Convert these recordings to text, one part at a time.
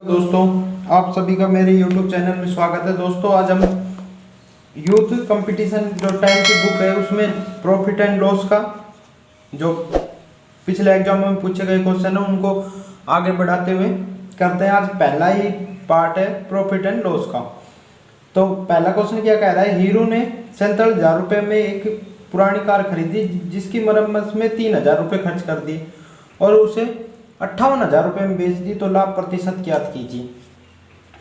दोस्तों, आप सभी का मेरे YouTube चैनल में स्वागत है। दोस्तों, आज हम यूथ कंपटीशन जो टाइम की बुक है उसमें प्रॉफिट एंड लॉस का जो पिछले एग्जाम में पूछे गए क्वेश्चन है उनको आगे बढ़ाते हुए करते हैं। आज पहला ही पार्ट है प्रॉफिट एंड लॉस का। तो पहला क्वेश्चन क्या कह रहा है, हीरो ने 47,000 रुपये में एक पुरानी कार खरीदी जिसकी मरम्मत में 3,000 रुपये खर्च कर दिए और उसे 58,000 रुपये में बेच दी, तो लाभ प्रतिशत ज्ञात कीजिए।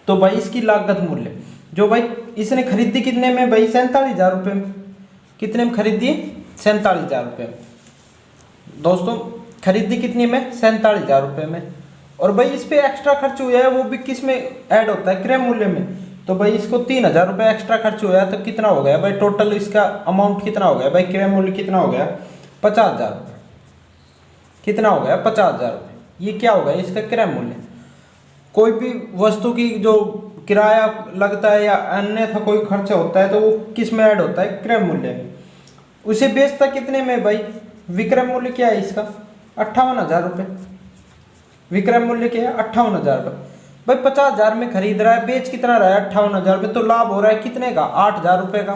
तो भाई इसकी लागत मूल्य जो भाई इसने खरीदी कितने में, भाई 47,000 रुपये में। कितने में खरीदी? 47,000 रुपये में। दोस्तों खरीदी कितनी में? 47,000 रुपये में। और भाई इस पे एक्स्ट्रा खर्च हुआ है वो भी किस में ऐड होता है? क्रय मूल्य में। तो भाई इसको 3,000 रुपये एक्स्ट्रा खर्च हुआ है तो कितना हो गया भाई? टोटल इसका अमाउंट कितना हो गया भाई? क्रय मूल्य कितना हो गया? 50,000 रुपये। कितना हो गया? 50,000 रुपये। ये क्या होगा? इसका क्रय मूल्य। कोई भी वस्तु की जो किराया लगता है या अन्यथा कोई खर्चा होता है तो वो किस में ऐड होता है? क्रय मूल्य में। उसे बेचता कितने में भाई? विक्रय मूल्य क्या है इसका? 58,000 रुपये। विक्रय मूल्य क्या है? 58,000 रुपये। भाई 50,000 में खरीद रहा है, बेच कितना रहा है? 58,000 रुपये। तो लाभ हो रहा है कितने का? 8,000 रुपये का।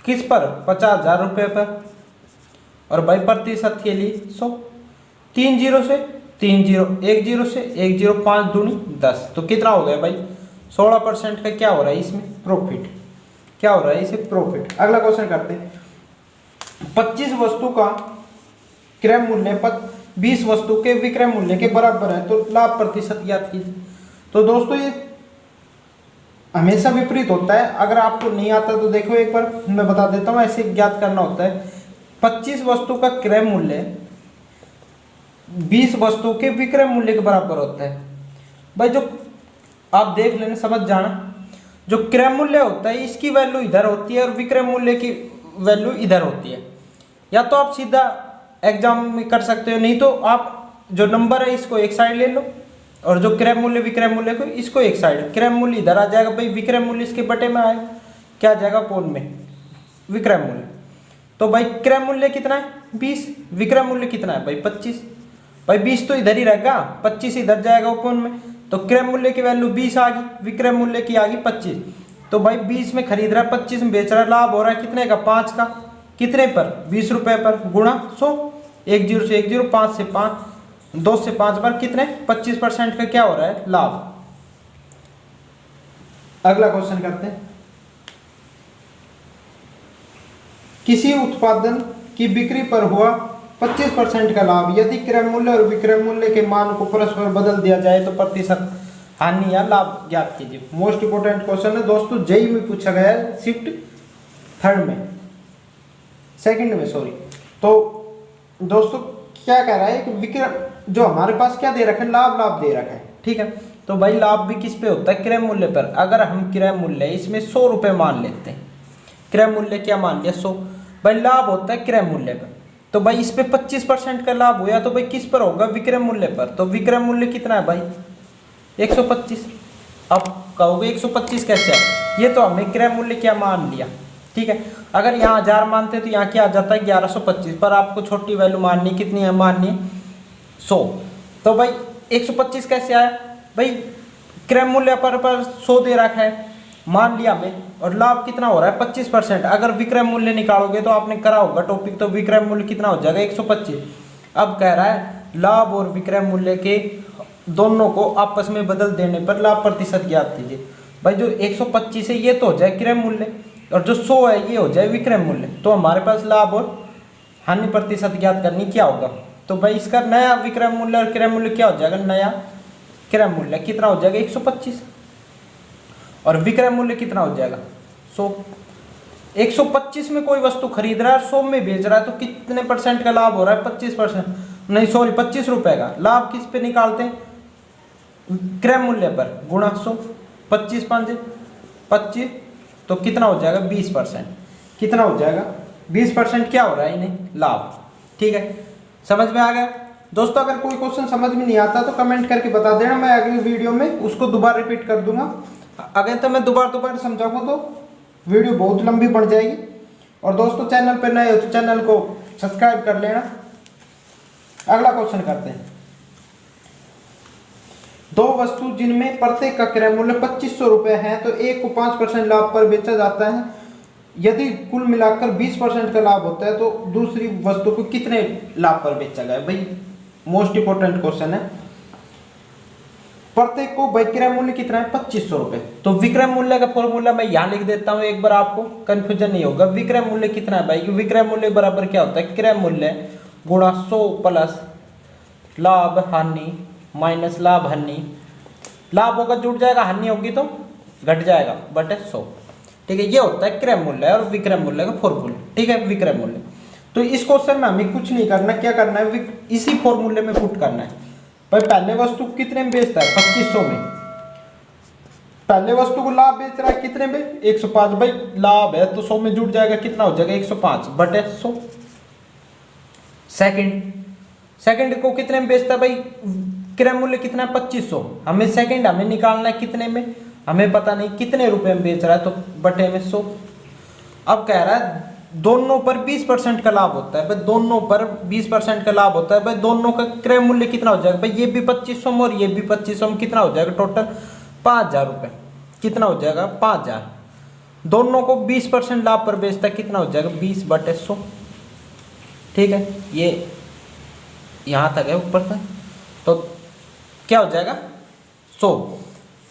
किस पर? 50,000 रुपये पर। और भाई प्रतिशत के लिए 100। 3 जीरो से 3 जीरो, 1 जीरो से 1 जीरो, 5 दूनी 10। तो कितना हो गया भाई? 16% का क्या हो रहा है इसमें? प्रॉफिट। क्या हो रहा है इसे? प्रॉफिट। अगला क्वेश्चन करते हैं। 25 वस्तु का क्रय मूल्य 20 वस्तु के विक्रय मूल्य के बराबर है, तो लाभ प्रतिशत ज्ञात कीजिए। तो दोस्तों ये हमेशा विपरीत होता है। अगर आपको नहीं आता तो देखो एक बार मैं बता देता हूँ, ऐसे ज्ञात करना होता है। 25 वस्तु का क्रय मूल्य 20 वस्तु के विक्रय मूल्य के बराबर होता है। भाई जो आप देख लेना, समझ जाना, जो क्रय मूल्य होता है इसकी वैल्यू इधर होती है और विक्रय मूल्य की वैल्यू इधर होती है। या तो आप सीधा एग्जाम में कर सकते हो, नहीं तो आप जो नंबर है इसको एक साइड ले लो और जो क्रय मूल्य विक्रय मूल्य को इसको एक साइड। क्रय मूल्य इधर आ जाएगा भाई, विक्रय मूल्य इसके बटे में आएगा। क्या आ जाएगा? पौन में विक्रय मूल्य। तो भाई क्रय मूल्य कितना है? 20। विक्रय मूल्य कितना है भाई? 25। भाई 20 तो इधर ही रहेगा, 25 इधर जाएगा ओपन में। तो क्रय मूल्य की वैल्यू 20 आ गई, विक्रय मूल्य की आ गई 25। तो भाई 20 में खरीद रहा है, 25 में बेच रहा है, लाभ हो रहा है कितने का? 5 का। कितने पर? 20 रुपये पर, गुणा 100। 1 जीरो से 1 जीरो, 5 से 5, 2 से 5 पर कितने? 25% का क्या हो रहा है? लाभ। अगला क्वेश्चन करते हैं। किसी उत्पादन की बिक्री पर हुआ 25% का लाभ यदि क्रय मूल्य और विक्रय मूल्य के मान को परस्पर बदल दिया जाए तो प्रतिशत हानि या लाभ ज्ञात कीजिए। मोस्ट इंपोर्टेंट क्वेश्चन है दोस्तों, जेई में पूछा गया है, शिफ्ट सेकंड में सॉरी। तो दोस्तों क्या कह रहा है कि विक्रय जो हमारे पास क्या दे रखा है? लाभ दे रखा है, ठीक है। तो भाई लाभ भी किस पे होता है? क्रय मूल्य पर। अगर हम क्रय मूल्य इसमें 100 रुपये मान लेते हैं, क्रय मूल्य क्या मान लिया? 100। भाई लाभ होता है क्रय मूल्य पर। तो भाई इस पे 25% का लाभ हुआ तो भाई किस पर होगा? विक्रय मूल्य पर। तो विक्रय मूल्य कितना है भाई? 125। अब कहोगे 125 कैसे है? ये तो हमने क्रय मूल्य क्या मान लिया, ठीक है। अगर यहाँ 1000 मानते तो यहाँ क्या आ जाता है? 1125। पर आपको छोटी वैल्यू माननी, कितनी है माननी? 100। तो भाई 125 कैसे आया भाई? क्रय मूल्य पर 100 दे रखा है, मान लिया हमें। और लाभ कितना हो रहा है? 25%। अगर विक्रय मूल्य निकालोगे तो आपने करा होगा टॉपिक, तो विक्रय मूल्य कितना हो जाएगा? 125। अब कह रहा है लाभ और विक्रय मूल्य के दोनों को आपस में बदल देने पर लाभ प्रतिशत ज्ञात कीजिए। भाई जो 125 है ये तो हो जाए क्रय मूल्य और जो 100 है ये हो जाए विक्रय मूल्य। तो हमारे पास लाभ और हानि प्रतिशत ज्ञात करनी क्या होगा? तो भाई इसका नया विक्रय मूल्य और क्रय मूल्य क्या हो जाएगा? नया क्रय मूल्य कितना हो जाएगा? 125। और विक्रय मूल्य कितना हो जाएगा? 100। 125 में कोई वस्तु खरीद रहा है, 100 में बेच रहा है, तो कितने परसेंट का लाभ हो रहा है? 25%। नहीं सॉरी, 25 रुपए का लाभ किस पे निकालते हैं? क्रय मूल्य पर, गुणा 100। 25 5 25, तो कितना हो जाएगा? 20%। कितना हो जाएगा? 20% क्या हो रहा है इन्हें? लाभ, ठीक है। समझ में आ गया दोस्तों? अगर कोई क्वेश्चन समझ में नहीं आता तो कमेंट करके बता देना, मैं अगली वीडियो में उसको दोबारा रिपीट कर दूंगा। अगर तो मैं दोबारा समझाऊंगा तो वीडियो बहुत लंबी बढ़ जाएगी। और दोस्तों चैनल पर नए हो तो चैनल को सब्सक्राइब कर लेना। अगला क्वेश्चन करते हैं। दो वस्तु जिनमें प्रत्येक का क्रय मूल्य 2500 रुपये है तो एक को 5% लाभ पर बेचा जाता है। यदि कुल मिलाकर 20% का लाभ होता है तो दूसरी वस्तु को कितने लाभ पर बेचा गया। भाई मोस्ट इंपोर्टेंट क्वेश्चन है। प्रत्येक को विक्रय मूल्य कितना है 2500 रुपये। तो विक्रय मूल्य का फॉर्मूला मैं यहाँ लिख देता हूँ, एक बार आपको कंफ्यूजन नहीं होगा। विक्रय मूल्य कितना है भाई, विक्रय मूल्य बराबर क्या होता है, क्रय मूल्य गुणा 100 प्लस लाभ हानि माइनस लाभ हानि। लाभ होगा जुड़ जाएगा, हानि होगी तो घट जाएगा, बटे 100। ठीक है, ये होता है क्रय मूल्य और विक्रय मूल्य का फॉर्मूला। ठीक है, विक्रय मूल्य। तो इस क्वेश्चन में हमें कुछ नहीं करना, क्या करना है, इसी फॉर्मूले में पुट करना है। भाई पहले वस्तु कितने में बेचता है 2500 में, पहले वस्तु को लाभ बेच रहा है कितने में 105। भाई लाभ है तो 100 में जुड़ जाएगा, कितना हो जाएगा 105 बटे 100। सेकंड को कितने में बेचता है भाई, क्रय मूल्य कितना है 2500। हमें सेकंड हमें निकालना है कितने में, हमें पता नहीं कितने रुपए में बेच रहा है, तो बटे में 100। अब कह रहा है दोनों पर 20% का लाभ होता है। भाई दोनों पर 20% का लाभ होता है। भाई दोनों का क्रय मूल्य कितना हो जाएगा, भाई ये भी 2500 में और ये भी 2500 में, कितना हो जाएगा टोटल 5000 रुपये। कितना हो जाएगा 5000। दोनों को 20% लाभ पर बेचता है, कितना हो जाएगा 20 बटे 100। ठीक है, ये यहाँ तक है ऊपर तक, तो क्या हो जाएगा 100।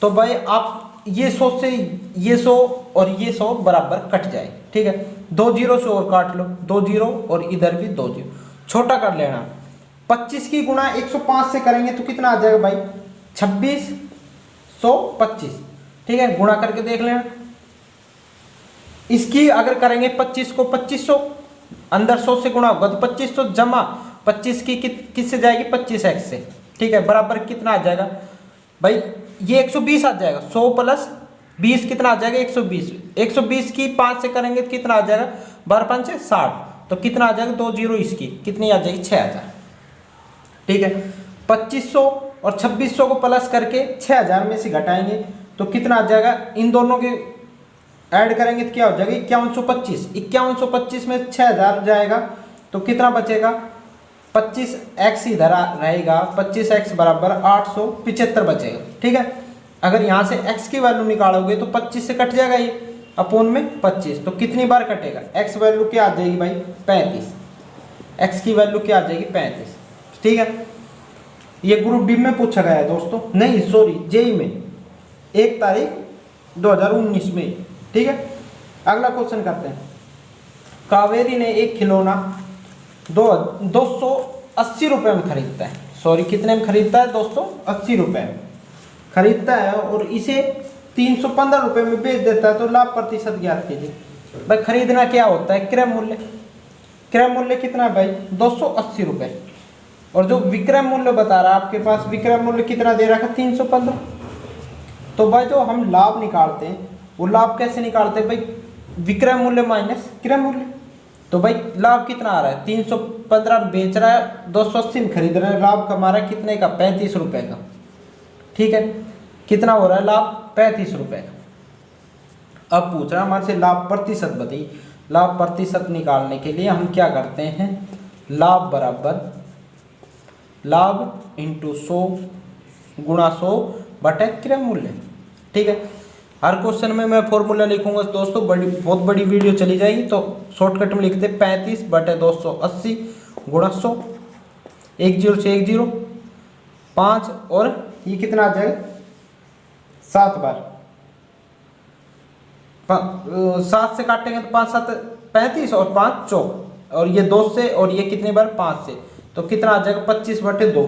तो भाई आप ये 100 से ये 100 और ये 100 बराबर कट जाए। ठीक है, 2 जीरो से और काट लो, 2 जीरो और इधर भी 2 जीरो, छोटा कर लेना। 25 की गुणा 105 से करेंगे तो कितना आ जाएगा भाई 2625। ठीक है, गुणा करके देख लेना। इसकी अगर करेंगे 25 को 2500, अंदर 100 से गुणा होगा तो 2500 जमा 25 की किससे जाएगी 25x से। ठीक है, बराबर कितना आ जाएगा भाई, ये 120 आ जाएगा। 100 प्लस 20 कितना आ जाएगा 120। 120 की 5 से करेंगे तो कितना आ जाएगा 12 5 से 60, तो कितना आ जाएगा 2 जीरो, इसकी कितनी आ जाएगी 6000। ठीक है, 2500 और 2600 को प्लस करके 6000 में से घटाएंगे तो कितना आ जाएगा, इन दोनों के ऐड करेंगे तो क्या हो जाएगा 5125। 5125 में 6000 जाएगा तो कितना बचेगा 25x इधर रहेगा, 25x बराबर 875 बचेगा। ठीक है, अगर यहाँ से x की वैल्यू निकालोगे तो 25 से कट जाएगा ये अपोन में 25, तो कितनी बार कटेगा, x वैल्यू क्या आ जाएगी भाई 35। x की वैल्यू क्या आ जाएगी 35। ठीक है, ये ग्रुप डी में पूछा गया है दोस्तों, नहीं सॉरी जेई में 1 तारीख 2019 में। ठीक है, अगला क्वेश्चन करते हैं। कावेरी ने एक खिलौना 280 रुपये में खरीदता है, सॉरी कितने में खरीदता है 280 रुपये में खरीदता है और इसे 315 रुपये में बेच देता है, तो लाभ प्रतिशत ज्ञात कीजिए। भाई खरीदना क्या होता है क्रय मूल्य, क्रय मूल्य कितना है भाई 280 रुपये, और जो विक्रय मूल्य बता रहा है आपके पास, विक्रय मूल्य कितना दे रखा है 315। तो भाई जो हम लाभ निकालते हैं वो लाभ कैसे निकालते हैं भाई, विक्रय मूल्य माइनस क्रय मूल्य। तो भाई लाभ कितना आ रहा है 315 बेच रहा है, 280 में खरीद रहा है, लाभ कमा रहा है कितने का 35 रुपये का। ठीक है, कितना हो रहा है लाभ 35 रुपये का। अब पूछ रहा है हमारे से लाभ प्रतिशत बताइए। लाभ प्रतिशत निकालने के लिए हम क्या करते हैं, लाभ बराबर लाभ इंटू 100 गुणा 100 बटे क्रय मूल्य। ठीक है, हर क्वेश्चन में मैं फॉर्मूला लिखूंगा दोस्तों, बहुत बड़ी वीडियो चली जाएगी, तो शॉर्टकट में लिखते 35 बटे 280 गुणा 100, 1 जीरो से 1 जीरो 5, और ये कितना आ जाएगा 7 बार, 7 से काटेंगे तो 5 7 35 और 5 चौक, और ये 2 से, और ये कितनी बार 5 से, तो कितना आ जाएगा 25 बटे 2।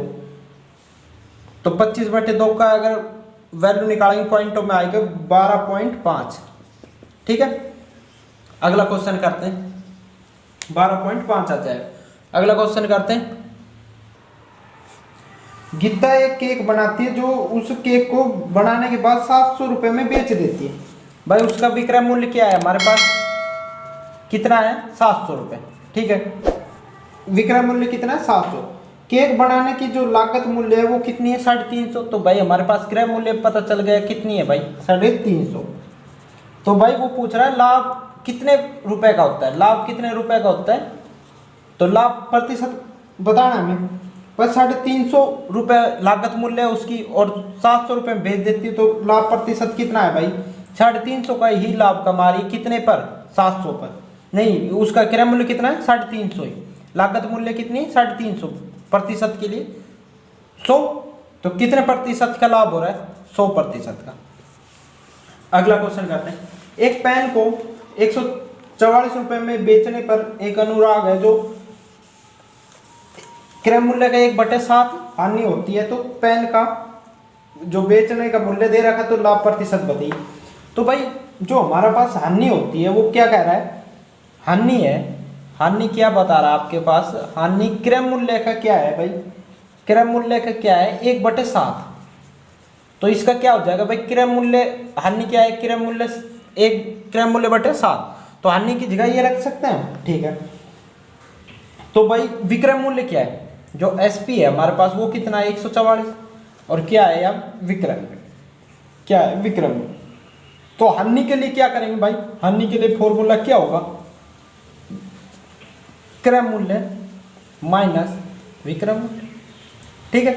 तो 25 बटे 2 का अगर वैल्यू निकालेंगे पॉइंटों में आएगा 12.5। ठीक है, अगला क्वेश्चन करते हैं, 12.5 आ जाएगा। अगला क्वेश्चन करते हैं। गीता एक केक बनाती है जो उस केक को बनाने के बाद 700 रुपये में बेच देती है। भाई उसका विक्रय मूल्य क्या है हमारे पास, कितना है 700 रुपये। ठीक है, विक्रय मूल्य कितना है 700। केक बनाने की जो लागत मूल्य है वो कितनी है 350। तो भाई हमारे पास क्रय मूल्य पता चल गया कितनी है भाई 350। तो भाई वो पूछ रहा है लाभ कितने रुपए का होता है, लाभ कितने रुपए का होता है, तो लाभ प्रतिशत बताना हमें। पर 350 रुपये लागत मूल्य है उसकी और 700 रुपये में बेच देती है, तो लाभ प्रतिशत कितना है भाई? 350 का ही लाभ कमा रही, कितने पर? 700 पर। नहीं, उसका क्रय मूल्य कितना है? 350 ही। लागत मूल्य कितनी? 350 प्रतिशत के लिए 100, तो कितने प्रतिशत का लाभ हो रहा है? 100% का। अगला क्वेश्चन करते हैं। एक पेन को 144 रुपये में बेचने पर एक अनुराग है जो क्रय मूल्य का 1/7 हानि होती है, तो पेन का जो बेचने का मूल्य दे रखा तो लाभ प्रतिशत बताइए। तो भाई जो हमारा पास हानि होती है वो क्या कह रहा है? हानि है। हानि क्या बता रहा है आपके पास? हानि क्रय मूल्य का क्या है भाई? क्रय मूल्य का क्या है? 1/7। तो इसका क्या हो जाएगा भाई? क्रय मूल्य, हानि क्या है? क्रय मूल्य 1 क्रय मूल्य बटे 7, तो हानि की जगह ये रख सकते हैं, ठीक है। तो भाई विक्रय मूल्य क्या है? जो एसपी है हमारे पास वो कितना है? 144, और क्या है यार? विक्रय। क्या है? विक्रय मूल्य। तो हानि के लिए क्या करेंगे भाई? हानि के लिए फॉर्मूला क्या होगा? क्रय मूल्य माइनस विक्रय मूल्य, ठीक है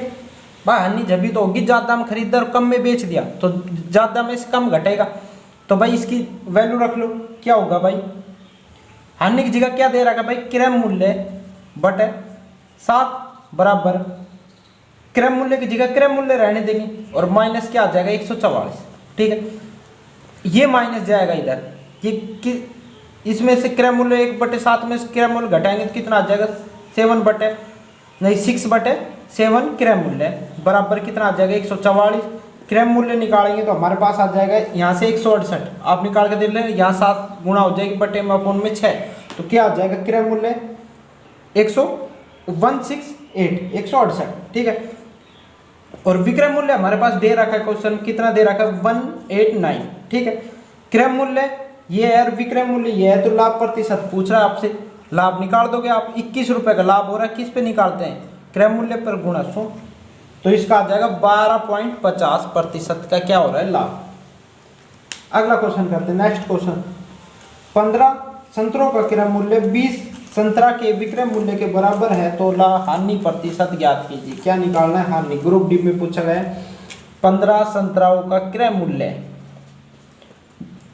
भाई। हानि जब भी तो होगी, ज्यादा हम खरीदा और कम में बेच दिया तो ज्यादा में से कम घटेगा, तो भाई इसकी वैल्यू रख लो। क्या होगा भाई? हानि की जगह क्या दे रखा भाई? क्रय मूल्य बटे 7 बराबर क्रय मूल्य की जगह क्रय मूल्य रहने देंगे, और माइनस क्या आ जाएगा? 144, ठीक है। ये माइनस जाएगा इधर, ये इसमें से क्रय मूल्य 1/7 में से क्रय मूल्य घटाएंगे तो कितना आ जाएगा? 6/7 क्रय मूल्य बराबर कितना आ जाएगा? 144। क्रय मूल्य निकालेंगे तो हमारे पास आ जाएगा यहाँ से 168, आप निकाल के देख लें, यहाँ 7 गुणा हो जाएगी बटे में अपॉन में 6, तो क्या आ जाएगा? क्रय मूल्य 168, ठीक है। और विक्रय मूल्य हमारे पास दे रखा है, क्वेश्चन कितना दे रखा है? 189, ठीक है। क्रय मूल्य ये है और विक्रय मूल्य ये है, तो लाभ प्रतिशत पूछ रहा है आपसे, लाभ निकाल दोगे आप। 21 रुपये का लाभ हो रहा है, किस पे निकालते हैं? क्रय मूल्य पर गुणा 100, तो इसका आ जाएगा 12.50% का क्या हो रहा है? लाभ। अगला क्वेश्चन करते हैं, नेक्स्ट क्वेश्चन। 15 संतरों का क्रय मूल्य 20 संतरा के विक्रय मूल्य के बराबर है, तो हानि प्रतिशत ज्ञात कीजिए। क्या निकालना है? हानि। ग्रुप डी में पूछा गया है। 15 संतराओं का क्रय मूल्य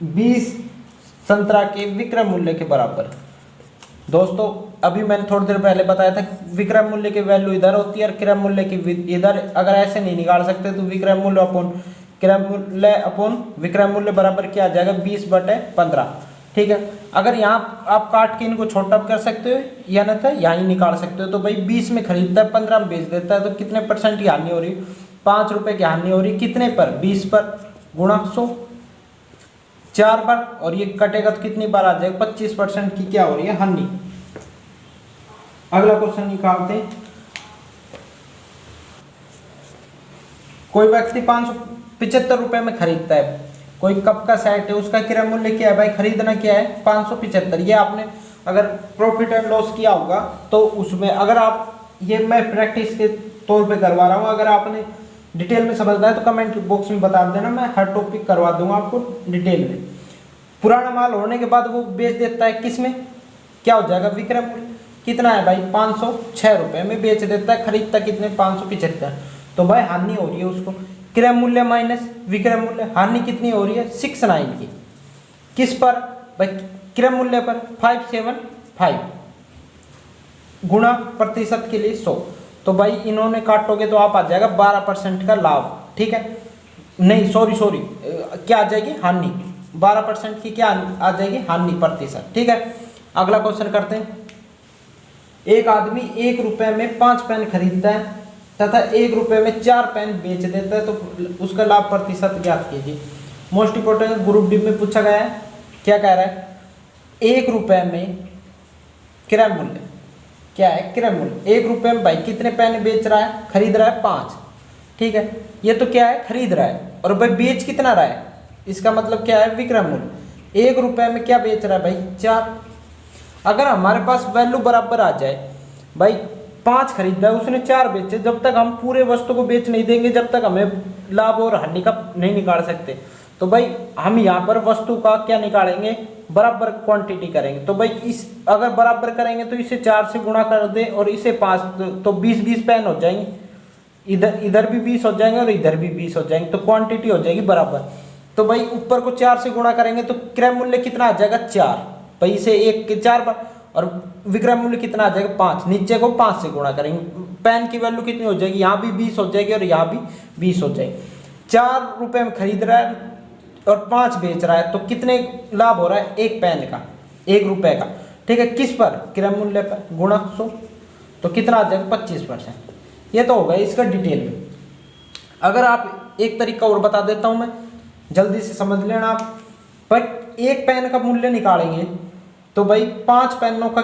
20 संतरा के विक्रय मूल्य के बराबर। दोस्तों अभी मैंने थोड़ी देर पहले बताया था विक्रय मूल्य की वैल्यू इधर होती है और क्रय मूल्य की इधर। अगर ऐसे नहीं निकाल सकते तो विक्रय मूल्य अपॉन क्रय मूल्य अपॉन विक्रय मूल्य बराबर क्या आ जाएगा? 20/15, ठीक है। अगर यहाँ आप काट के इनको छोटा कर सकते हो या नहीं था यहाँ ही निकाल सकते हो। तो भाई 20 में खरीदता है, 15 में बेच देता है, तो कितने % की हानि हो रही? 5 रुपये की हानि हो रही। कितने पर? 20 पर गुणा 100 4 बार, और ये कटेगा तो कितनी बार आ जाएगा? 25% की क्या हो रही है? हानि। अगला क्वेश्चन निकालते हैं। कोई व्यक्ति 575 रुपये में खरीदता है, कोई कप का सेट है, उसका क्रय मूल्य क्या है भाई? खरीदना क्या है? 575। ये आपने अगर प्रॉफिट एंड लॉस किया होगा तो उसमें, अगर आप, ये मैं प्रैक्टिस के तौर पे करवा रहा हूँ, अगर आपने डिटेल में समझना है तो कमेंट बॉक्स में बता देना, मैं हर टॉपिक करवा दूंगा आपको डिटेल में। पुराना माल होने के बाद वो बेच देता है, किस में? क्या हो जाएगा? विक्रय मूल्य कितना है भाई? 506 रुपये में बेच देता है, खरीदता कितने? 575। तो भाई हानि हो रही है उसको। क्रय मूल्य माइनस विक्रय मूल्य, हानि कितनी हो रही है? 69 की। किस पर भाई? क्रय मूल्य पर 575 गुणा प्रतिशत के लिए 100, तो भाई इन्होंने काटोगे तो आप आ जाएगा 12% का लाभ, ठीक है। नहीं सॉरी क्या आ जाएगी? हानि। 12% की क्या आ जाएगी? हानि प्रतिशत, ठीक है। अगला क्वेश्चन करते हैं। एक आदमी 1 रुपये में 5 पेन खरीदता है तथा 1 रुपये में 4 पेन बेच देता है, तो उसका लाभ प्रतिशत ज्ञात कीजिए। मोस्ट इंपोर्टेंट ग्रुप डी में पूछा गया है। क्या कह रहा है? 1 रुपये में क्रय मूल्य क्या है? क्रय मूल्य 1 रुपये में भाई कितने पेन बेच रहा है? खरीद रहा है 5, ठीक है। ये तो क्या है? खरीद रहा है, और भाई बेच कितना रहा है? इसका मतलब क्या है? विक्रय मूल्य। 1 रुपये में क्या बेच रहा है भाई? 4। अगर हमारे पास वैल्यू बराबर आ जाए, भाई 5 खरीदा है उसने 4 बेचे, जब तक हम पूरे वस्तु को बेच नहीं देंगे जब तक हमें लाभ और हानि का नहीं निकाल सकते। तो तो भाई हम यहाँ पर वस्तु का क्या निकालेंगे, बराबर क्वांटिटी करेंगे। तो भाई इस अगर बराबर करेंगे तो इसे 4 से गुणा कर दे और इसे 5, तो 20 पेन हो जाएंगे, इधर भी 20 हो जाएंगे और इधर भी 20 हो जाएंगे, तो क्वांटिटी हो जाएगी बराबर। तो भाई ऊपर को 4 से गुणा करेंगे तो क्रय मूल्य कितना आ जाएगा 4, भाई इसे 1 के 4 बार, और विक्रय मूल्य कितना आ जाएगा 5, नीचे को 5 से गुणा करेंगे, पेन की वैल्यू कितनी हो जाएगी, यहाँ भी 20 हो जाएगी और यहाँ भी 20 हो जाएगी। 4 रुपए में खरीद रहा है और 5 बेच रहा है, तो कितने लाभ हो रहा है, एक पेन का 1 रुपए का, ठीक है, किस पर, क्रय मूल्य पर, गुणा 100, तो कितना आ जाएगा 25%। ये तो होगा इसका डिटेल में। अगर आप एक तरीका और बता देता हूं मैं, जल्दी से समझ लेना आप। पर एक पेन का मूल्य निकालेंगे तो भाई 5 पेनों का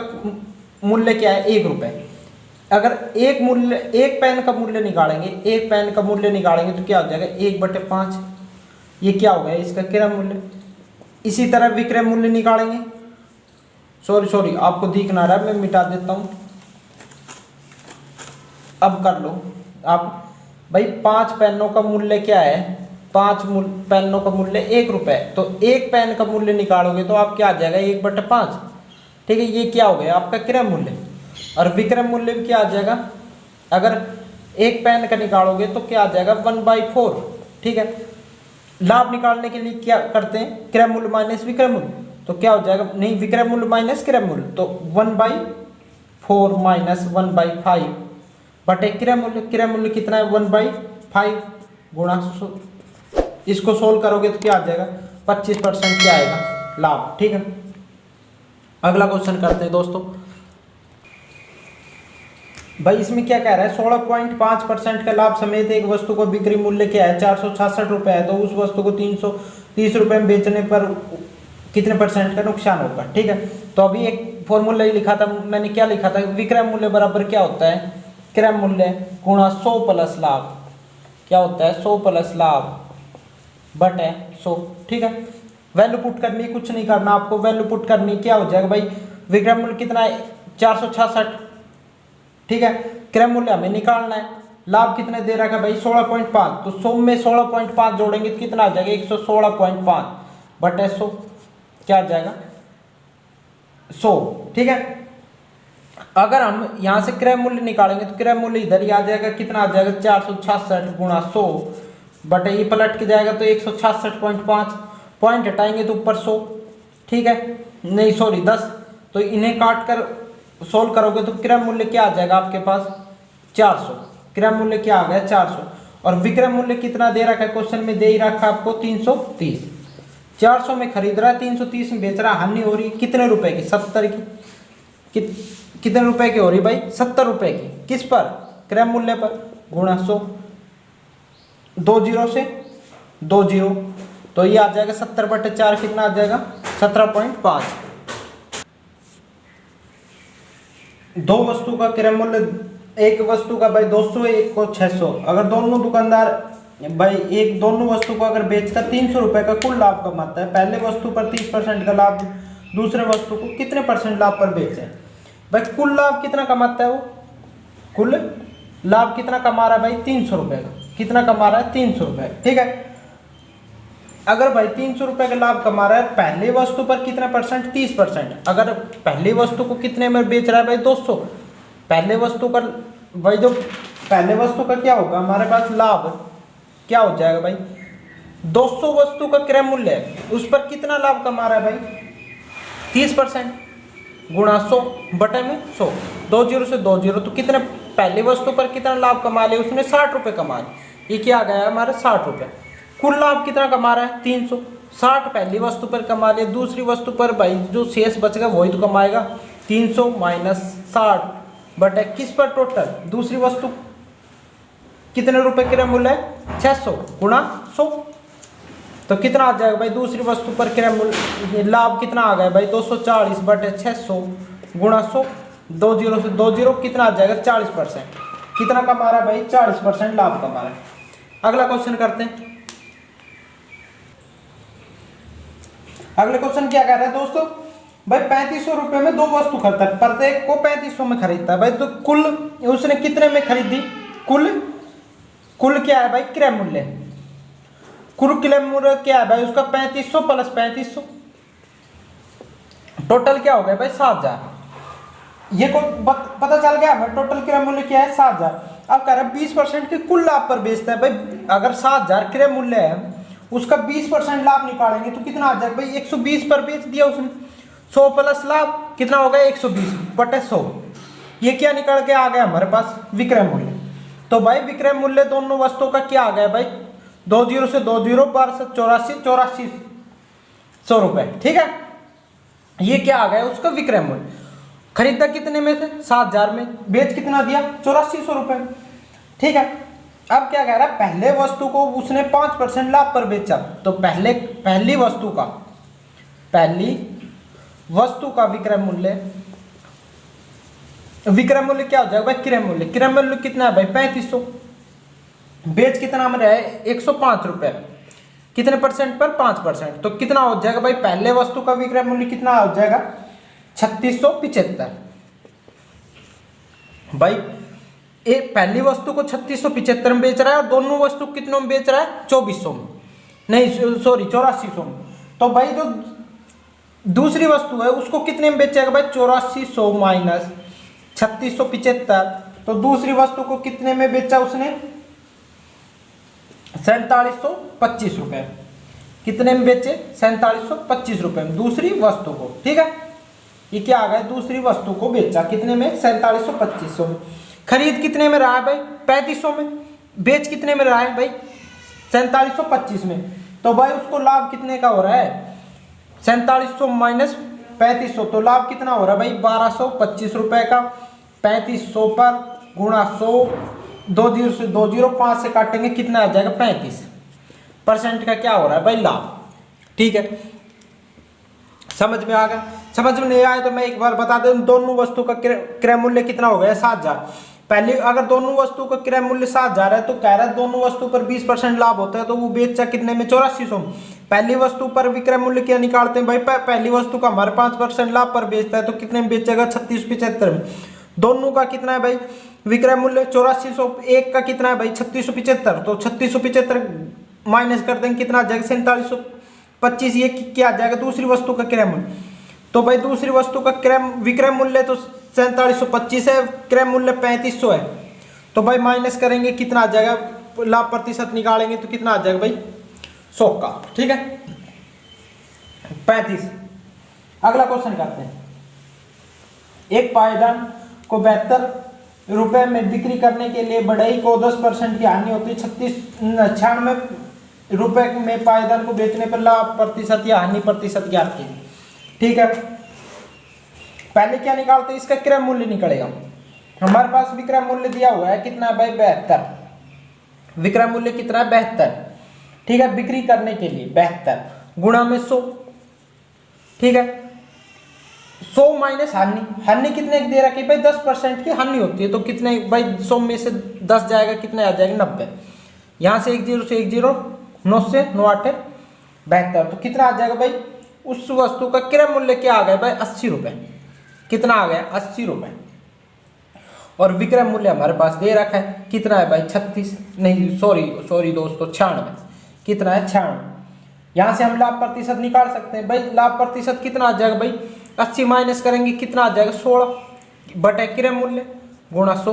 मूल्य क्या है, 1 रुपए। अगर एक पेन का मूल्य निकालेंगे, एक पेन का मूल्य निकालेंगे तो क्या हो जाएगा 1/5, ये क्या हो गया इसका क्रय मूल्य। इसी तरह विक्रय मूल्य निकालेंगे, सॉरी आपको दिख ना रहा है, मैं मिटा देता हूं, अब कर लो आप। भाई 5 पेनों का मूल्य क्या है, 5 पेनों का मूल्य 1 रुपए, तो एक पेन का मूल्य निकालोगे तो आप क्या आ जाएगा 1/5, ठीक है, ये क्या हो गया आपका क्रय मूल्य। और विक्रय मूल्य भी क्या आ जाएगा, अगर एक पेन का निकालोगे तो क्या आ जाएगा 1/4, ठीक है। लाभ निकालने के लिए क्या करते हैं, क्रय मूल्य माइनस विक्रय मूल्य, तो क्या हो जाएगा, नहीं विक्रय मूल्य माइनस क्रय मूल्य, तो 1/4 माइनस 1/5 बटे क्रय मूल्य। क्रय मूल्य कितना है 1/5 गुणा 100, इसको सोल्व करोगे तो क्या आ जाएगा 25% क्या आएगा लाभ, ठीक है। अगला क्वेश्चन करते हैं दोस्तों। भाई इसमें क्या कह रहा है, 16.5% का लाभ समेत एक वस्तु को बिक्री मूल्य क्या है 466 रुपए है, तो उस वस्तु को 330 रुपए में बेचने पर कितने % का नुकसान होगा, ठीक है। तो अभी एक फॉर्मूला ही लिखा था मैंने, क्या लिखा था, विक्रय मूल्य बराबर क्या होता है, क्रय मूल्य गुणा 100 प्लस लाभ, क्या होता है 100 प्लस लाभ बटे 100, ठीक है। वैल्यू पुट करनी, कुछ नहीं करना आपको, वैल्यू पुट करनी, क्या हो जाएगा भाई, विक्रय मूल्य कितना है 466, ठीक है, क्रय मूल्य हमें निकालना है, लाभ कितने दे रखा है भाई 16.5, तो 100 में 16.5 जोड़ेंगे तो कितना आ जाएगा 116.5 बटे 100, क्या आ जाएगा 100, ठीक है। अगर हम यहां से क्रय मूल्य निकालेंगे तो क्रय मूल्य इधर ही आ जाएगा, कितना आ जाएगा 466 गुणा 100 बटे, ये पलट के जाएगा तो 166.5, पॉइंट हटाएंगे तो ऊपर 100, ठीक है, नहीं सॉरी 10, तो इन्हें काट कर सोल्व करोगे तो क्रय मूल्य क्या आ जाएगा आपके पास 400, क्रय मूल्य क्या आ गया 400, और विक्रय मूल्य कितना दे रखा है क्वेश्चन में, दे ही रखा आपको 330, 400 में खरीद रहा है 330 में बेच रहा, हानि हो रही कितने रुपए की 70 की, कितने रुपए की हो रही भाई 70 रुपए की, किस पर, क्रय मूल्य पर, गुणा 100, 2 जीरो से 2 जीरो, तो ये आ जाएगा 70/4, कितना आ जाएगा 17.5। दो वस्तु का क्रय मूल्य, एक वस्तु का भाई 200 एक को 600, अगर दोनों दुकानदार भाई दोनों वस्तु को अगर बेचकर 300 रुपए का कुल लाभ कमाता है, पहले वस्तु पर 30% का लाभ, दूसरे वस्तु को कितने % लाभ पर बेचे, भाई कुल लाभ कितना कमाता है वो, कुल लाभ कितना कमा रहा है भाई 300 रुपए का, कितना कमा रहा है 300 रुपए, ठीक है। अगर भाई 300 रुपए का लाभ कमा रहा है, पहले वस्तु पर कितना %, 30%, अगर पहली वस्तु को कितने में बेच रहा है भाई 200, पहले वस्तु का भाई जो पहले वस्तु का क्या होगा हमारे पास लाभ, क्या हो जाएगा भाई 200 वस्तु का क्रय मूल्य है, उस पर कितना लाभ कमा रहा है भाई 30%, गुणा 100 बटे में 100, 2 जीरो से 2 जीरो, तो कितने पहले वस्तु पर कितना लाभ कमा लिया उसने 60 रुपए कमा लिए, ये क्या आ गया हमारे 60 रुपए, कुल लाभ कितना कमा रहा है 300, 60 पहली वस्तु पर कमा लिया, दूसरी वस्तु पर भाई जो शेष बचेगा वही तो कमाएगा, 300 माइनस 60 बटे किस पर टोटल, दूसरी वस्तु कितने रुपए क्रय मूल्य है 600 गुणा 100, तो कितना आ जाएगा भाई दूसरी वस्तु पर क्रय मूल्य लाभ कितना आ गया भाई 240 बटे 600 गुणा 100, 2 जीरो से 2 जीरो, कितना आ जाएगा 40%, कितना कमा रहा है भाई 40% लाभ कमा रहा है। अगला क्वेश्चन करते हैं। अगले क्वेश्चन क्या कह रहा है दोस्तों, भाई 3500 रुपए में 2 वस्तु खरीदता है, प्रत्येक को 3500 में खरीदता है भाई, तो कुल उसने कितने में खरीदी, कुल क्या है भाई क्रय मूल्य, कुल क्रय मूल्य क्या है भाई उसका 3500 प्लस 3500, टोटल क्या हो गया भाई 7000। ये को पता चल गया हमें टोटल क्रय मूल्य क्या है 7000। अब कह रहे 20% के कुल लाभ पर बेचता है भाई। अगर 7000 क्रय मूल्य है उसका 20% लाभ निकालेंगे तो कितना आ जाएगा भाई 120 पर बेच दिया उसने। 100 प्लस लाभ कितना हो गया 120 बटे 100। ये क्या निकल के आ गया हमारे पास विक्रय मूल्य। तो भाई विक्रय मूल्य दोनों वस्तुओं का क्या आ गया भाई 20 से 20 84 100 रुपए। ठीक है, ये क्या आ गया उसका विक्रय मूल्य। खरीदा कितने में थे 7000 में, बेच कितना दिया 8400 रुपए। ठीक है, अब क्या कह रहा है पहले वस्तु को उसने 5% लाभ पर बेचा। तो पहली वस्तु का विक्रय मूल्य क्या हो जाएगा भाई क्रय मूल्य कितना है भाई 3500। बेच कितना में रहा है 105 रुपए, कितने परसेंट पर 5%। तो कितना हो जाएगा भाई पहले वस्तु का विक्रय मूल्य कितना हो जाएगा 3675। भाई एक पहली वस्तु को 3675 में बेच रहा है और दोनों वस्तु कितनों में बेच रहा है 2400 में, नहीं सॉरी 8400 में। तो भाई जो दूसरी वस्तु है उसको कितने में बेचेगा भाई 8400 माइनस 3675। तो दूसरी वस्तु को कितने में बेचा उसने 4725 रुपए। कितने में बेचे 4725 रुपए में दूसरी वस्तु को। ठीक है, ये क्या आ गया दूसरी वस्तु को बेचा कितने में 4725 में। खरीद कितने में रहा है भाई 3500 में, बेच कितने में रहा है भाई 4725 में। तो भाई उसको लाभ कितने का हो रहा है 4700 माइनस 3500। तो लाभ कितना हो रहा है भाई 1225 रुपए का। 3500 पर गुणा 100, 20 से 205 से काटेंगे कितना आ जाएगा 35% का क्या हो रहा है भाई लाभ। ठीक है, समझ में आ गया। समझ में नहीं आया तो मैं एक बार बता दूं दोनों वस्तु का क्रय मूल्य कितना हो गया 7000। पहले अगर दोनों वस्तु का क्रय मूल्य 7000 है तो कह रहा है दोनों वस्तु पर 20% लाभ होता है तो वो बेचा कितने में 8400 में। पहली वस्तु पर विक्रय मूल्य क्या निकालते हैं भाई पहली वस्तु का हमारे 5% लाभ पर बेचता है तो कितने में बेचेगा 3675 में। दोनों का कितना है भाई विक्रय मूल्य 8400, एक का कितना है भाई 3675। तो 3675 माइनस कर देंगे कितना आ जाएगा 4725। ये क्या आ जाएगा दूसरी वस्तु का क्रय मूल्य। तो भाई दूसरी वस्तु का विक्रय मूल्य तो 4725 है, क्रय मूल्य 3500 है। तो भाई माइनस करेंगे कितना आ जाएगा लाभ प्रतिशत निकालेंगे तो कितना आ जाएगा भाई 100 का। ठीक है 35। अगला क्वेश्चन करते हैं। एक पायदान को 72 रुपए में बिक्री करने के लिए बढ़ई को 10% की हानि होती है। 96 रुपए में पायदान को बेचने पर लाभ प्रतिशत या हानि प्रतिशत ज्ञात कीजिए। ठीक है, पहले क्या निकालते हैं इसका क्रय मूल्य निकलेगा। हमारे पास विक्रय मूल्य दिया हुआ है कितना है भाई 72। विक्रय मूल्य कितना है 72। ठीक है, बिक्री करने के लिए 72 गुणा में 100। ठीक है, 100 माइनस हानि कितने दे रखी भाई 10% की हानि होती है। तो कितने भाई 100 में से 10 जाएगा कितने आ जाएगा 90। यहाँ से 10 से 10 9 से 9 8 72। तो कितना आ जाएगा भाई उस वस्तु का क्रय मूल्य क्या आ गया भाई 80 रुपए। कितना आ गया 80 रुपए। और विक्रय मूल्य हमारे पास दे रखा है कितना है भाई 36 नहीं सॉरी दोस्तों 96। कितना है 96। यहाँ से हम लाभ प्रतिशत निकाल सकते हैं भाई। लाभ प्रतिशत कितना आ जाएगा भाई 80 माइनस करेंगे कितना आ जाएगा 16 बटे क्रय मूल्य गुणा 100।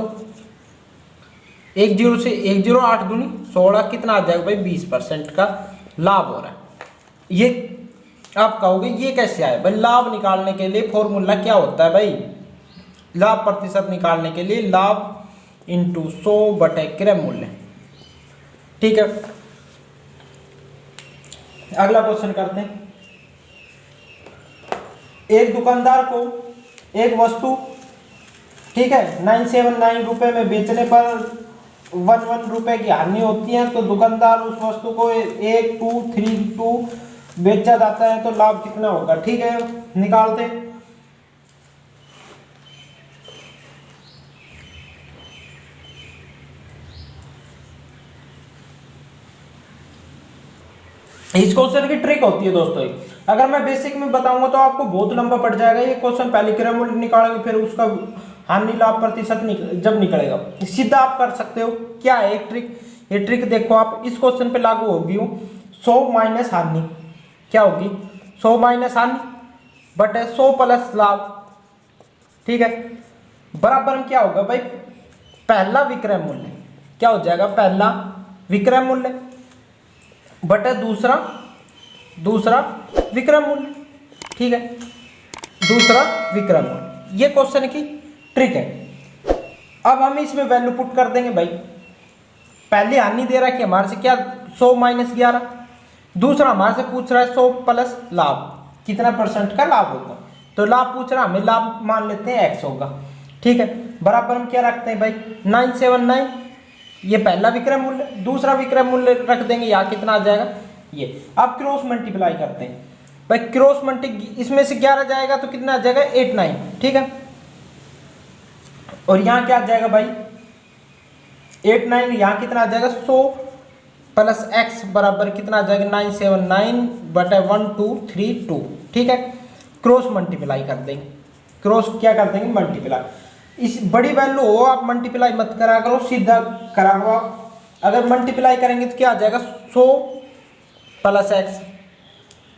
10 से 10 8 दूनी 16 कितना आ जाएगा भाई 20% का लाभ हो रहा है। ये आप कहोगे ये कैसे आए भाई। लाभ निकालने के लिए फॉर्मूला क्या होता है भाई लाभ प्रतिशत निकालने के लिए लाभ इंटू 100 बटे क्रय मूल्य। ठीक है, अगला क्वेश्चन करते हैं। एक दुकानदार को एक वस्तु ठीक है 979 रुपए में बेचने पर 11 रुपए की हानि होती है। तो दुकानदार उस वस्तु को 1232 बेचा जाता है तो लाभ कितना होगा। ठीक है, निकालते हैं। इस क्वेश्चन की ट्रिक होती है दोस्तों। अगर मैं बेसिक में बताऊंगा तो आपको बहुत लंबा पड़ जाएगा ये क्वेश्चन। पहले क्रय मूल्य निकालेंगे फिर उसका हानि लाभ प्रतिशत जब निकलेगा सीधा आप कर सकते हो। क्या है एक ट्रिक, ये ट्रिक देखो आप इस क्वेश्चन पे लागू होगी। 100 माइनस हानि क्या होगी, 100 माइनस हानि बटे 100 प्लस लाभ, ठीक है। बराबर में क्या होगा भाई, पहला विक्रय मूल्य क्या हो जाएगा, पहला विक्रय मूल्य बटे दूसरा विक्रय मूल्य, ठीक है, दूसरा विक्रय मूल्य। ये क्वेश्चन की ट्रिक है। अब हम इसमें वैल्यू पुट कर देंगे भाई, पहले हानि दे रहा है कि हमारे से क्या 100 माइनस 11, दूसरा हमारे से पूछ रहा है 100 प्लस लाभ, कितना परसेंट का लाभ होगा, तो लाभ पूछ रहा है हमें, लाभ मान लेते हैं x होगा, ठीक है। बराबर हम क्या रखते हैं भाई 979, ये पहला विक्रय मूल्य, दूसरा विक्रय मूल्य रख देंगे, यहाँ कितना आ जाएगा ये। अब क्रॉस मल्टीप्लाई करते हैं भाई, क्रॉस मल्टी इसमें से 11 जाएगा तो कितना आ जाएगा 89, ठीक है। और यहाँ क्या आ जाएगा भाई 89, यहाँ कितना आ जाएगा 100 प्लस x बराबर कितना आ जाएगा 979 बटे 1232, ठीक है। क्रॉस मल्टीप्लाई कर देंगे, क्रॉस क्या कर देंगे मल्टीप्लाई। इस बड़ी वैल्यू हो आप मल्टीप्लाई मत करा करो, सीधा करा करो आप। अगर मल्टीप्लाई करेंगे तो क्या आ जाएगा 100 प्लस x,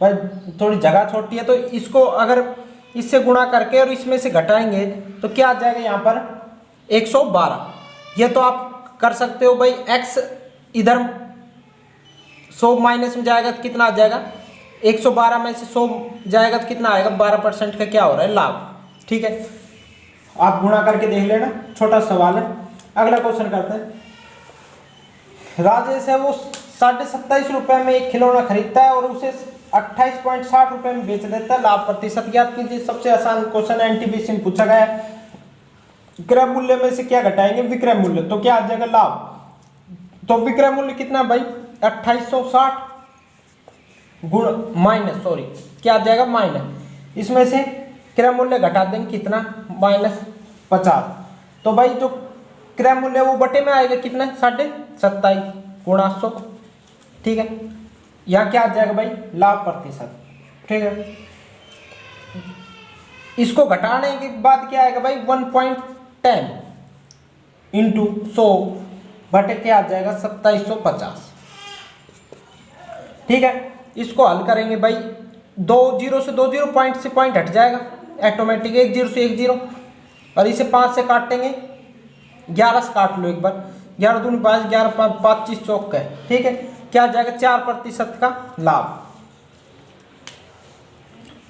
भाई थोड़ी जगह छोटी है तो इसको अगर इससे गुणा करके और इसमें से घटाएंगे तो क्या आ जाएगा यहाँ पर 112। ये तो आप कर सकते हो भाई, x इधर 100 माइनस में जाएगा तो कितना आ जाएगा 112 में से 100 जाएगा तो कितना आएगा 12% का क्या हो रहा है लाभ, ठीक है। आप गुणा करके देख लेना, छोटा सवाल है। अगला क्वेश्चन करते हैं। राजेश है वो 27.5 रुपए में एक खिलौना खरीदता है और उसे 28.60 रुपए में बेच देता है, लाभ प्रतिशत ज्ञात कीजिए। सबसे आसान क्वेश्चन एनटीपीसी में पूछा गया है। क्रय मूल्य में से क्या घटाएंगे विक्रय मूल्य, तो क्या आ जाएगा लाभ। तो विक्रय मूल्य कितना भाई 2860 गुण माइनस सॉरी क्या आ जाएगा माइनस, इसमें से क्रय मूल्य घटा देंगे कितना -50। तो भाई जो क्रय मूल्य वो बटे में आएगा कितना 27.5 गुणा 100, ठीक है। यहाँ क्या आ जाएगा भाई लाभ प्रतिशत, ठीक है। इसको घटाने के बाद क्या आएगा भाई 1.10 इंटू 100 बटे क्या आ जाएगा 2750, ठीक है। इसको हल करेंगे भाई, 2 0 से 2 0 पॉइंट से पॉइंट हट जाएगा ऑटोमेटिक, 1 0 से 1 0 और इसे 5 से काटेंगे, 11 से काट लो एक बार, 11 दूनी 5 11 5 25 चौक है, ठीक है। क्या आ जाएगा 4% का लाभ।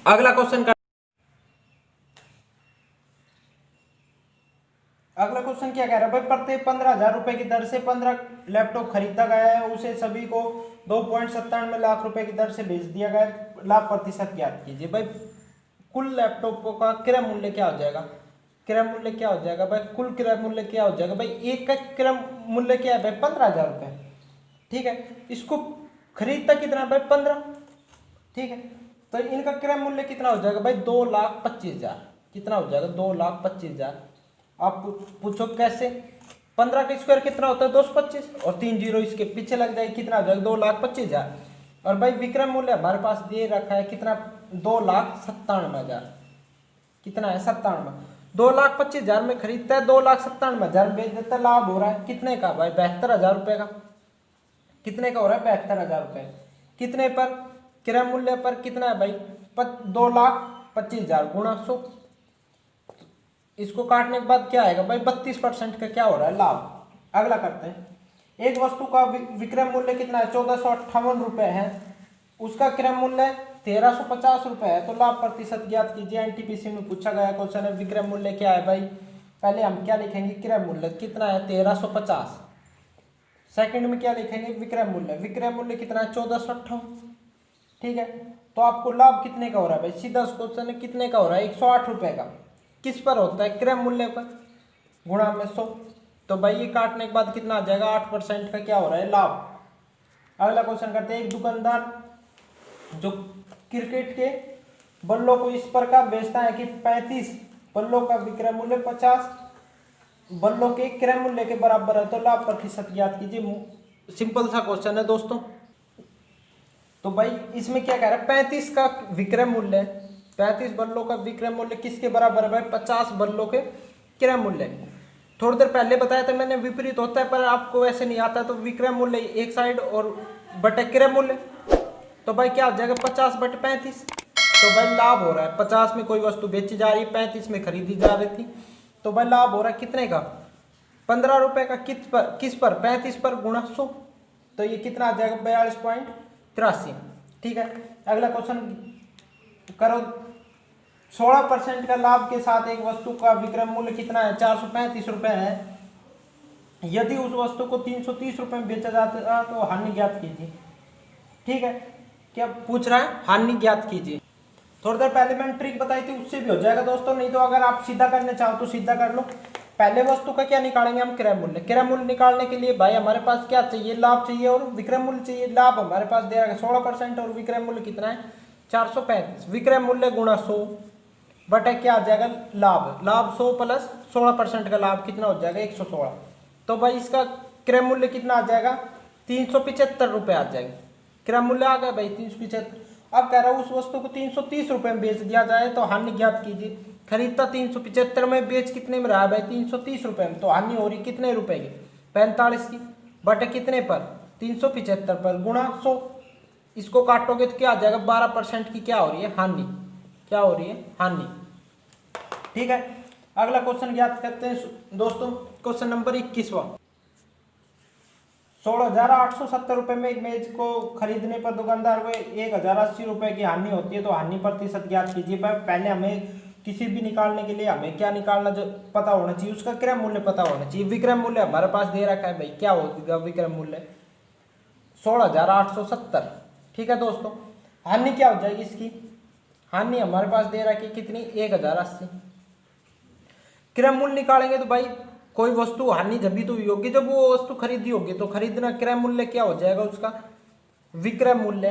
अगला क्वेश्चन का अगला क्वेश्चन क्या कह रहा है भाई, प्रत्येक 15,000 रुपए की दर से 15 लैपटॉप खरीदा गया है, उसे सभी को 2.97 लाख रुपए की दर से बेच दिया गया है, लाभ प्रतिशत ज्ञात कीजिए। भाई कुल लैपटॉपों का क्रय मूल्य क्या हो जाएगा, क्रय मूल्य क्या हो जाएगा भाई, कुल क्रय मूल्य क्या हो जाएगा भाई, एक का क्रय मूल्य क्या है भाई 15,000 रुपए, ठीक है। इसको खरीदता कितना है भाई 15, ठीक है। तो इनका क्रय मूल्य कितना हो जाएगा भाई 2,25,000, कितना हो जाएगा 2,25,000। आप पूछो कैसे, 15 का स्क्वायर कितना होता है 225 और 3 जीरो इसके पीछे लग जाएगा, कितना हो जाएगा 2,25,000। और भाई विक्रय मूल्य हमारे पास दे रखा है कितना 2,97,000, कितना है 97, 2,25,000 में खरीदता है, 2,97,000 में बेच देता है, लाभ हो रहा है कितने का भाई 72,000 रुपये का, कितने का हो रहा है 72,000 रुपये, कितने पर क्रय मूल्य पर कितना है भाई 2,25,000 गुणा 100, इसको काटने के बाद क्या आएगा भाई 32% का क्या हो रहा है लाभ। अगला करते हैं, एक वस्तु का विक्रय मूल्य कितना है 1,458 रुपये है, उसका क्रय मूल्य 1,350 रुपये है, तो लाभ प्रतिशत ज्ञात कीजिए। एनटीपीसी में पूछा गया क्वेश्चन है, विक्रय मूल्य क्या है भाई, पहले हम क्या लिखेंगे क्रय मूल्य कितना है 1,350, सेकंड में क्या लिखेंगे विक्रय मूल्य कितना है 1,458, ठीक है। तो आपको लाभ कितने का हो रहा है भाई, सीधा क्वेश्चन है कितने का हो रहा है 108 रुपये का, किस पर होता है क्रय मूल्य पर गुणा में 100, तो भाई ये काटने के बाद कितना आ जाएगा 8% का क्या हो रहा है लाभ। अगला क्वेश्चन करते हैं, एक दुकानदार जो क्रिकेट के बल्लों को इस प्रकार बेचता है कि 35 बल्लों का विक्रय मूल्य 50 बल्लों के क्रय मूल्य के बराबर है, तो लाभ प्रतिशत ज्ञात कीजिए। सिंपल सा क्वेश्चन है दोस्तों। तो भाई इसमें क्या कह रहा है 35 का विक्रय मूल्य, 35 बल्लों का विक्रय मूल्य किसके बराबर है भाई 50 बल्लों के क्रय मूल्य। थोड़ी देर पहले बताया था मैंने विपरीत होता है, पर आपको ऐसे नहीं आता, तो विक्रय मूल्य एक साइड और बटे क्रय मूल्य, तो भाई क्या हो जाएगा 50/35। तो भाई लाभ हो रहा है 50 में कोई वस्तु बेची जा रही है, 35 में खरीदी जा रही थी, तो भाई लाभ हो रहा है कितने का 15 रुपए का। किस पर 35 पर गुणा 100, तो ये कितना आ जाएगा 42.83। ठीक है, अगला क्वेश्चन करो। 16% का लाभ के साथ एक वस्तु का विक्रय मूल्य कितना है 435 रुपए है। यदि उस वस्तु को 330 रुपए में बेचा जाता है तो हानि ज्ञात कीजिए। ठीक है, क्या पूछ रहा है, हानि ज्ञात कीजिए। थोड़ी देर पहले मैंने ट्रिक बताई थी, उससे भी हो जाएगा दोस्तों, नहीं तो अगर आप सीधा करना चाहो तो सीधा कर लो। पहले वस्तु का क्या निकालेंगे हम, क्रय मूल्य। क्रय मूल्य निकालने के लिए भाई हमारे पास क्या चाहिए, लाभ चाहिए और विक्रय मूल्य चाहिए। लाभ हमारे पास दे रहा है 16% और विक्रय मूल्य कितना है 435। विक्रय मूल्य गुणा 100 बटा क्या आ जाएगा लाभ। लाभ 100 प्लस 16% का लाभ कितना हो जाएगा 116। तो भाई इसका क्रय मूल्य कितना आ जाएगा 375 रुपये आ जाएगा। क्रय मूल्य आ गया भाई 375। अब कह रहा है उस वस्तु को 330 रुपये में बेच दिया जाए तो हानि ज्ञात कीजिए। खरीदता 375 में, बेच कितने में रहा है भाई 330 रुपये में, तो हानि हो रही कितने रुपए की 45 की, बटे कितने पर 375 पर गुणा 100। इसको काटोगे तो क्या आ जाएगा 12% की क्या हो रही है हानि, क्या हो रही है हानि। ठीक है, अगला क्वेश्चन ज्ञात करते हैं दोस्तों। Question number 21वां। 16,870 रुपये में एक मेज को खरीदने पर दुकानदार को 1,080 रुपये की हानि होती है, तो हानि प्रतिशत ज्ञात कीजिए। पहले हमें किसी भी निकालने के लिए हमें क्या निकालना जो पता होना चाहिए, उसका क्रय मूल्य पता होना चाहिए। विक्रय मूल्य हमारे पास दे रखा है भाई, क्या होगा विक्रय मूल्य 16,870। ठीक है दोस्तों, हानि क्या हो जाएगी इसकी, हानि हमारे पास दे रखी कितनी 1,080। क्रय मूल्य निकालेंगे तो भाई कोई वस्तु हानि जब भी तो होगी जब वो वस्तु खरीदी होगी, तो खरीदना क्रय मूल्य क्या हो जाएगा उसका विक्रय मूल्य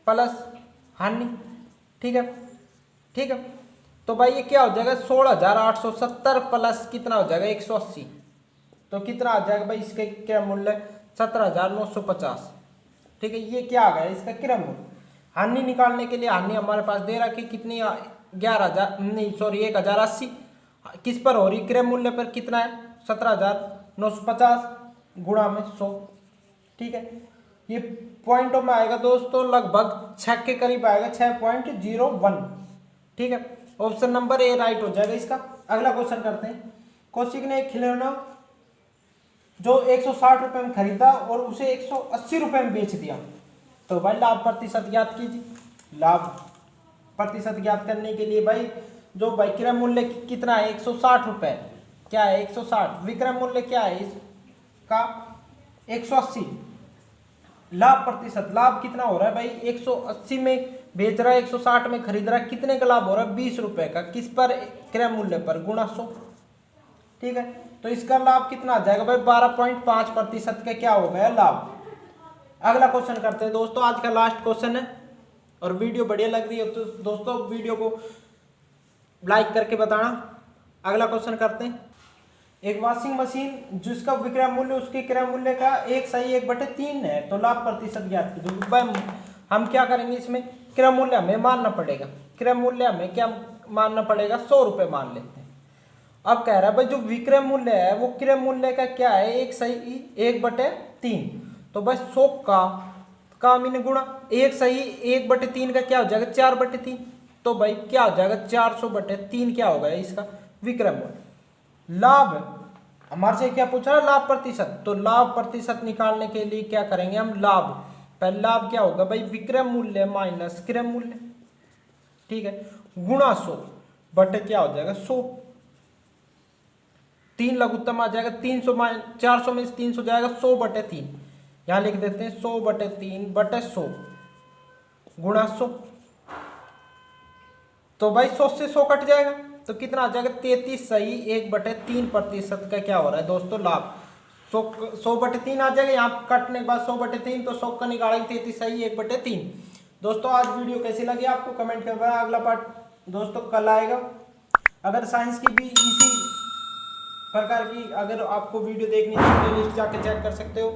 प्लस हानि। ठीक है, ठीक है, तो भाई ये क्या हो जाएगा 16,870 प्लस कितना हो जाएगा 180, तो कितना आ जाएगा भाई इसके क्रय मूल्य 17,950। ठीक है, ये क्या आ गया इसका क्रय मूल्य। हानि निकालने के लिए हानि हमारे पास दे रखी कितनी 11,000 नहीं सॉरी 1,080, किस पर हो रही क्रय मूल्य पर कितना है 17,950 गुणा में 100। ठीक है, ये पॉइंटों में आएगा दोस्तों लगभग 6 के करीब आएगा 6.01। ठीक है, ऑप्शन नंबर ए राइट हो जाएगा इसका। अगला क्वेश्चन करते हैं। कौशिक ने एक खिलौना जो 160 रुपये में खरीदा और उसे 180 रुपये में बेच दिया, तो भाई लाभ प्रतिशत ज्ञात कीजिए। लाभ प्रतिशत ज्ञात करने के लिए भाई जो विक्रय मूल्य कितना है 160 रुपये, क्या है 160, विक्रय मूल्य क्या है इसका 180। लाभ प्रतिशत, लाभ कितना हो रहा है भाई 180 में बेच रहा है 160 में खरीद रहा है, कितने का लाभ हो रहा है 20 रुपये का, किस पर क्रय मूल्य पर गुणा 100। ठीक है, तो इसका लाभ कितना आ जाएगा भाई 12.5% का क्या हो गया लाभ। अगला क्वेश्चन करते हैं दोस्तों, आज का लास्ट क्वेश्चन है। और वीडियो बढ़िया लग रही है तो दोस्तों वीडियो को लाइक करके बताना। अगला क्वेश्चन करते हैं। एक वॉशिंग मशीन जिसका विक्रय मूल्य उसके क्रय मूल्य का 1/3 है, तो लाभ प्रतिशत ज्ञात कीजिए। भाई हम क्या करेंगे इसमें क्रय मूल्य हमें मानना पड़ेगा। क्रय मूल्य हमें क्या मानना पड़ेगा 100 रुपये मान लेते हैं। अब कह रहा है भाई जो विक्रय मूल्य है वो क्रय मूल्य का क्या है 1/3, तो बस 100 का मैंने गुणा 1/3 का क्या हो जाएगा 4/3, तो भाई क्या हो जाएगा 400/3 क्या होगा इसका विक्रय मूल्य। लाभ हमारे से क्या पूछा है लाभ प्रतिशत, तो लाभ प्रतिशत निकालने के लिए क्या करेंगे हम लाभ, पहले लाभ क्या होगा भाई विक्रय मूल्य माइनस क्रय मूल्य। ठीक है, गुणा 100 बटे क्या हो जाएगा 100, 3 लघुत्तम आ जाएगा 300 400 में 300 जाएगा 100/3, यहां लिख देते हैं 100/3 बटे 100 गुणा 100, तो भाई 100 से 100 कट जाएगा तो कितना आ जाएगा 33 सही 1/3% का क्या हो रहा है दोस्तों लाभ। 100/3 आ जाएगा, यहाँ कटने के बाद 100/3 तो 100 का निकालेंगे 33 सही 1/3। दोस्तों आज वीडियो कैसी लगी आपको कमेंट कर बताएं। अगला पार्ट दोस्तों कल आएगा। अगर साइंस की भी इसी प्रकार की अगर आपको वीडियो देखनी है तो लिस्ट जाके चेक कर सकते हो।